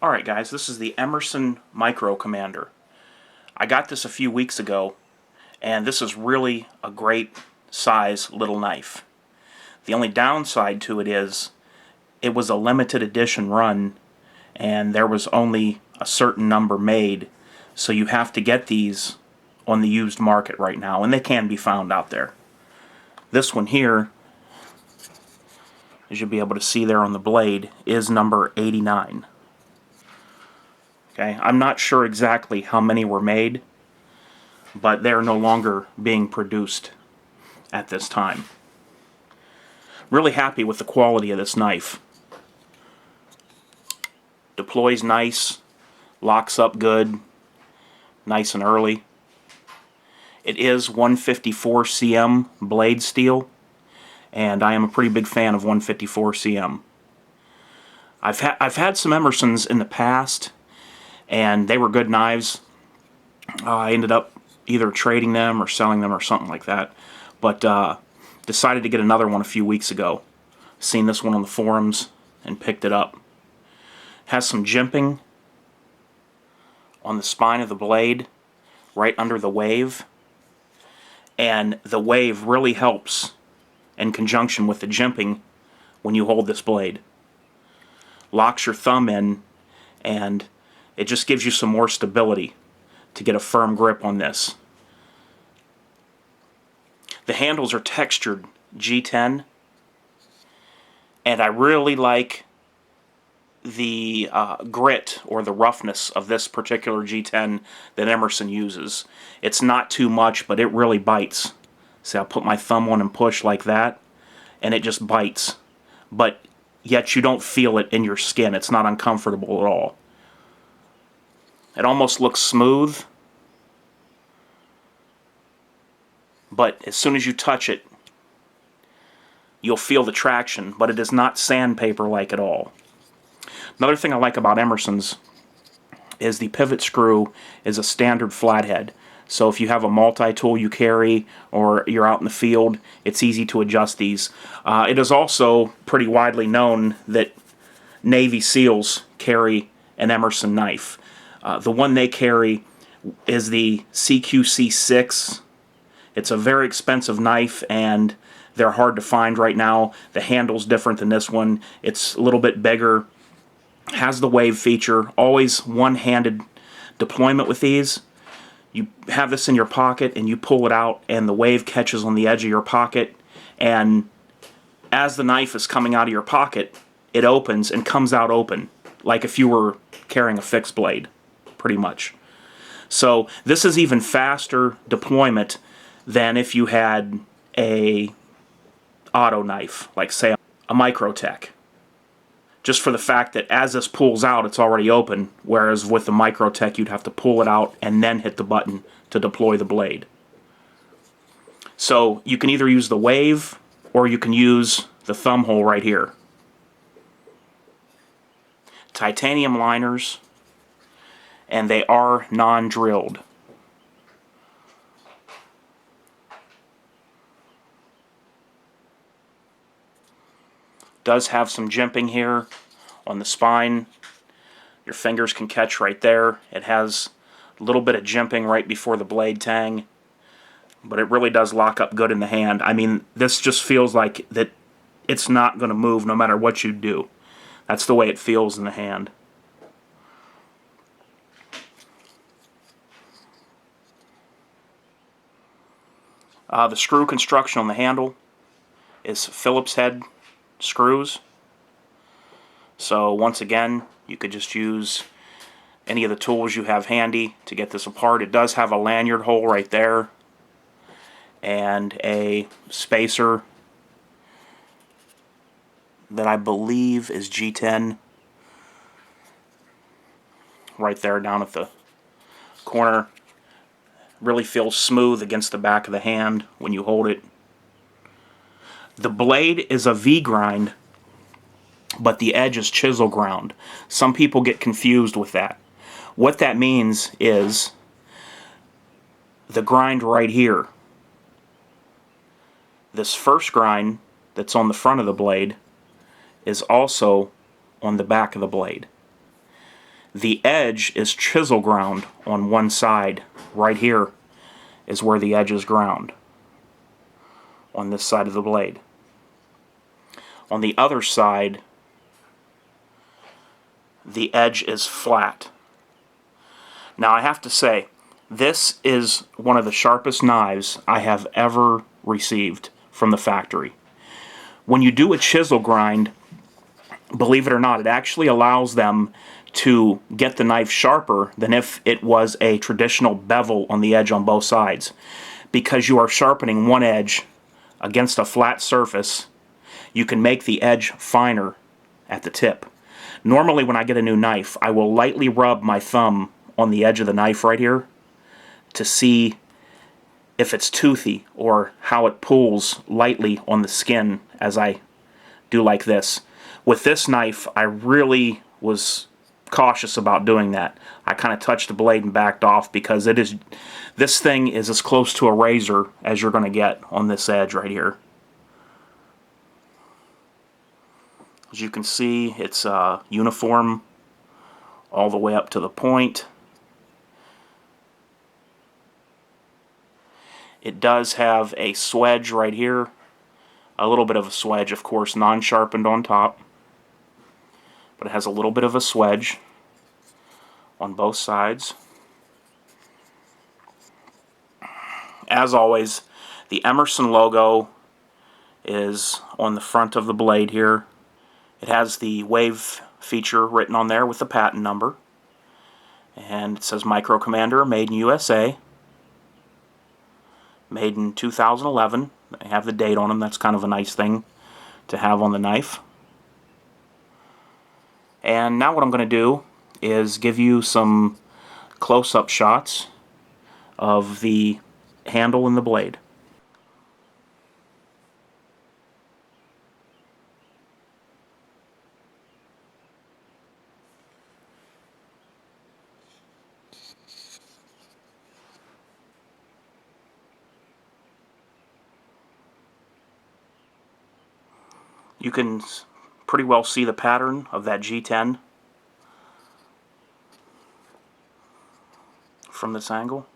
Alright guys, this is the Emerson Micro Commander. I got this a few weeks ago, and this is really a great size little knife. The only downside to it is, it was a limited edition run, and there was only a certain number made, so you have to get these on the used market right now, and they can be found out there. This one here, as you'll be able to see there on the blade, is number 89. Okay, I'm not sure exactly how many were made, but they're no longer being produced at this time. Really happy with the quality of this knife. Deploys nice, locks up good, nice and early. It is 154 cm blade steel, and I am a pretty big fan of 154 cm. I've had some Emersons in the past, and they were good knives. I ended up either trading them or selling them or something like that, but decided to get another one a few weeks ago. Seen this one on the forums and picked it up. Has some jimping on the spine of the blade, right under the wave, and the wave really helps in conjunction with the jimping when you hold this blade. Locks your thumb in, and it just gives you some more stability to get a firm grip on this. The handles are textured G10, and I really like the grit or the roughness of this particular G10 that Emerson uses. It's not too much, but it really bites. See, I'll put my thumb on and push like that, and it just bites. But yet you don't feel it in your skin. It's not uncomfortable at all. It almost looks smooth, but as soon as you touch it, you'll feel the traction, but it is not sandpaper-like at all. Another thing I like about Emerson's is the pivot screw is a standard flathead. So if you have a multi-tool you carry or you're out in the field, it's easy to adjust these. It is also pretty widely known that Navy SEALs carry an Emerson knife. The one they carry is the CQC6. It's a very expensive knife, and they're hard to find right now. The handle's different than this one. It's a little bit bigger. Has the wave feature. Always one-handed deployment with these. You have this in your pocket, and you pull it out, and the wave catches on the edge of your pocket, and as the knife is coming out of your pocket, it opens and comes out open, like if you were carrying a fixed blade, pretty much. So this is even faster deployment than if you had a auto knife, like say a Microtech. Just for the fact that as this pulls out, it's already open, whereas with the Microtech you'd have to pull it out and then hit the button to deploy the blade. So you can either use the wave or you can use the thumb hole right here. Titanium liners, and they are non-drilled. Does have some jimping here on the spine. Your fingers can catch right there. It has a little bit of jimping right before the blade tang, but it really does lock up good in the hand. I mean, this just feels like that it's not going to move no matter what you do. That's the way it feels in the hand. The screw construction on the handle is Phillips head screws. So once again, you could just use any of the tools you have handy to get this apart. It does have a lanyard hole right there and a spacer that I believe is G10 right there down at the corner. Really feels smooth against the back of the hand when you hold it. The blade is a V-grind, but the edge is chisel ground. Some people get confused with that. What that means is the grind right here. This first grind that's on the front of the blade is also on the back of the blade. The edge is chisel ground on one side. Right here is where the edge is ground, on this side of the blade. On the other side, the edge is flat. Now I have to say, this is one of the sharpest knives I have ever received from the factory. When you do a chisel grind, believe it or not, it actually allows them to get the knife sharper than if it was a traditional bevel on the edge on both sides. Because you are sharpening one edge against a flat surface, you can make the edge finer at the tip. Normally when I get a new knife, I will lightly rub my thumb on the edge of the knife right here to see if it's toothy or how it pulls lightly on the skin as I do like this. With this knife, I really was cautious about doing that. I kind of touched the blade and backed off because this thing is as close to a razor as you're going to get on this edge right here. As you can see, it's uniform all the way up to the point. It does have a swedge right here, a little bit of a swedge, of course, non-sharpened on top, but it has a little bit of a swedge on both sides. As always, the Emerson logo is on the front of the blade here. It has the wave feature written on there with the patent number, and it says Micro Commander, made in USA. Made in 2011. They have the date on them. That's kind of a nice thing to have on the knife. And now what I'm going to do is give you some close-up shots of the handle and the blade. You can pretty well see the pattern of that G10 from this angle.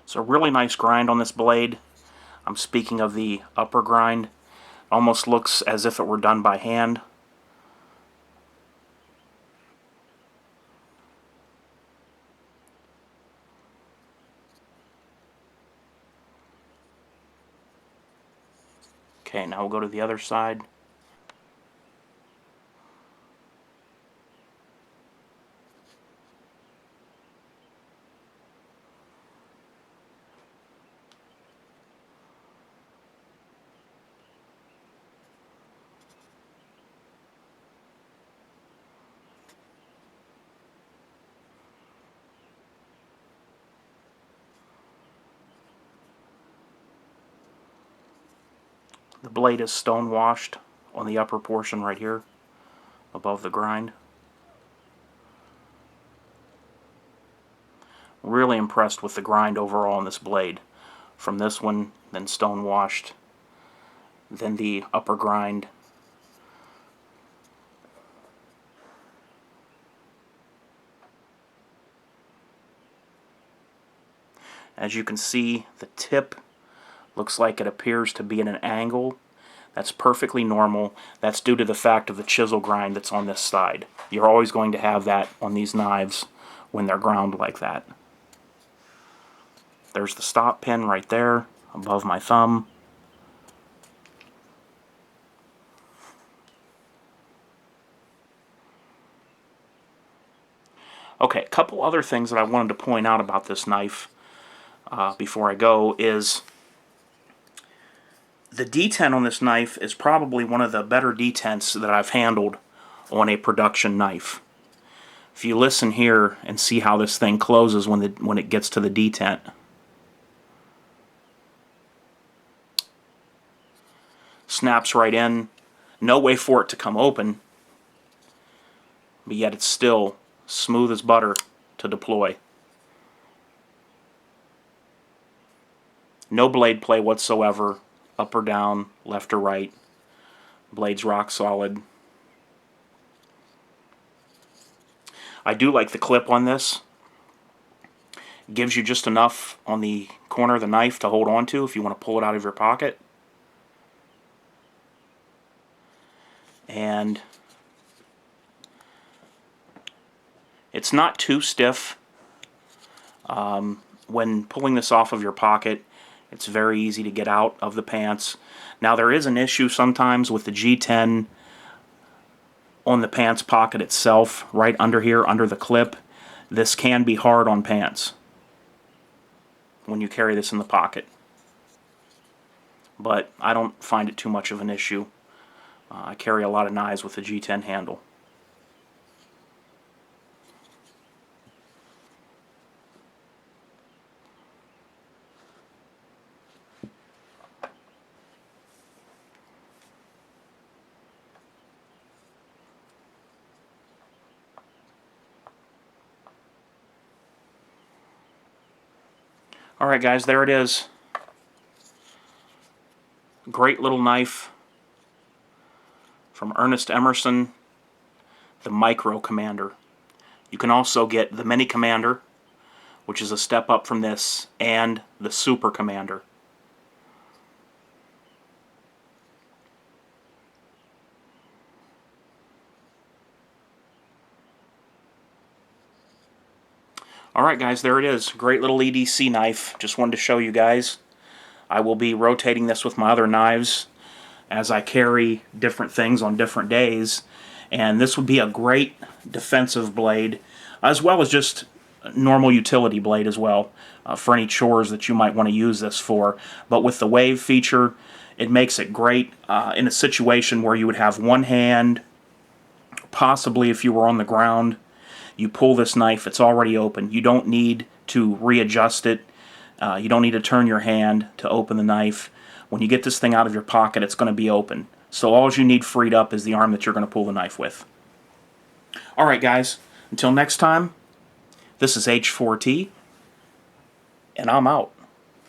It's a really nice grind on this blade. I'm speaking of the upper grind. Almost looks as if it were done by hand. Okay, now we'll go to the other side. The blade is stone washed on the upper portion right here above the grind. Really impressed with the grind overall on this blade. From this one, then stone washed, then the upper grind. As you can see, the tip looks like it appears to be at an angle. That's perfectly normal. That's due to the fact of the chisel grind that's on this side. You're always going to have that on these knives when they're ground like that. There's the stop pin right there above my thumb. Okay, a couple other things that I wanted to point out about this knife before I go is the detent on this knife is probably one of the better detents that I've handled on a production knife. If you listen here and see how this thing closes when it gets to the detent. Snaps right in. No way for it to come open, but yet it's still smooth as butter to deploy. No blade play whatsoever, up or down, left or right. Blade's rock solid. I do like the clip on this. It gives you just enough on the corner of the knife to hold on to if you want to pull it out of your pocket. And it's not too stiff. When pulling this off of your pocket, it's very easy to get out of the pants. Now there is an issue sometimes with the G10 on the pants pocket itself, right under here, under the clip. This can be hard on pants when you carry this in the pocket. But I don't find it too much of an issue. I carry a lot of knives with the G10 handle. Alright guys, there it is. Great little knife from Ernest Emerson, the Micro Commander. You can also get the Mini Commander, which is a step up from this, and the Super Commander. Alright guys, there it is. Great little EDC knife. Just wanted to show you guys. I will be rotating this with my other knives as I carry different things on different days. And this would be a great defensive blade, as well as just a normal utility blade as well, for any chores that you might want to use this for. But with the wave feature, it makes it great in a situation where you would have one hand, possibly if you were on the ground. You pull this knife, it's already open. You don't need to readjust it. You don't need to turn your hand to open the knife. When you get this thing out of your pocket, it's going to be open. So all you need freed up is the arm that you're going to pull the knife with. Alright guys, until next time, this is H4T, and I'm out.